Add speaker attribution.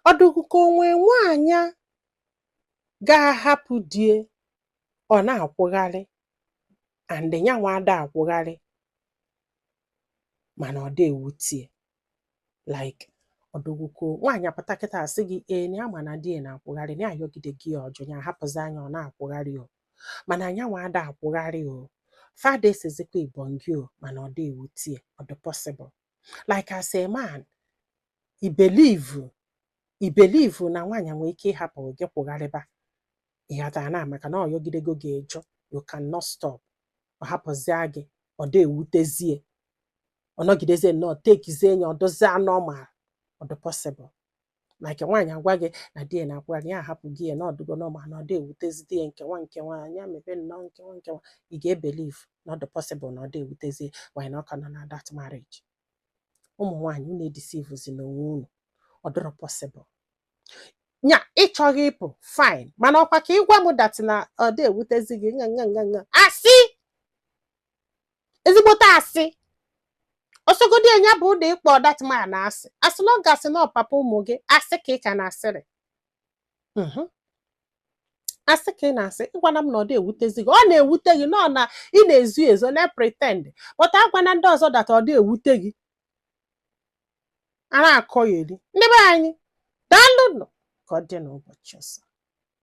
Speaker 1: ọdụgụkọ onwe nwaanyị ga-ahapụ die ọ na-akwụgharị and ya nwa ada akwụgharị mana ọ dị ewutie like ọdụgụkọ nwaanyị apụta kịta asị gị na ya ma na di na-akwụgharị na ayọgide gị ọjọ ya hapụzi anya ọ na-akwụgharị o mana anya nwa ada akwụgharị o fada esezikwa ibongi o mana ọ dị ewutie ọ dị possible like as a man I believe na nwaanyị nwere ike ịhapụ gị kwụgharịba ịghata na maka na ọyọgidego gị ejọ you cannot stop ọ hapụzie gị ọ dị ewutezie ọ nọgidezie nnọọ tekizie enyi ọ dozie normal ọ dị possible like nwaanyị agwa gị na di na-akwụgharị ya hapụ gị na ọdụgo normal na ọ dị ewutezi di nke nwaanyị ya mebe nnọọ nke nwa ị ga-ebelieve na ọ dị possible na ọ dị ewutezie why na ọ ka nọ na that marriage. Ụmụ nwaanyị unu edeceive n'onwe unu ọ dịrọ possible nya ịchọghị ịpụ fine mana ọkwa ka ịgwa m dat na ọ dị ewutezi gị nga asị ezigbote asị osogodi enya bụ ụda ịkpọ that man asị asịla ọ gasị na papa ụmụ gị asị ka ị ka na-asịrị asị ka ị na-asị ịgwana m na ọ dị ewutezi gị ọ na-ewute gị nọ na ị na-ezu ezo na pretend but agwana ndị ọzọ dat ọ dị ewute gị a na-akọ ya eri ndị be anyị daalụ nọ ka ọ dị n'ụbọchị ọzọ.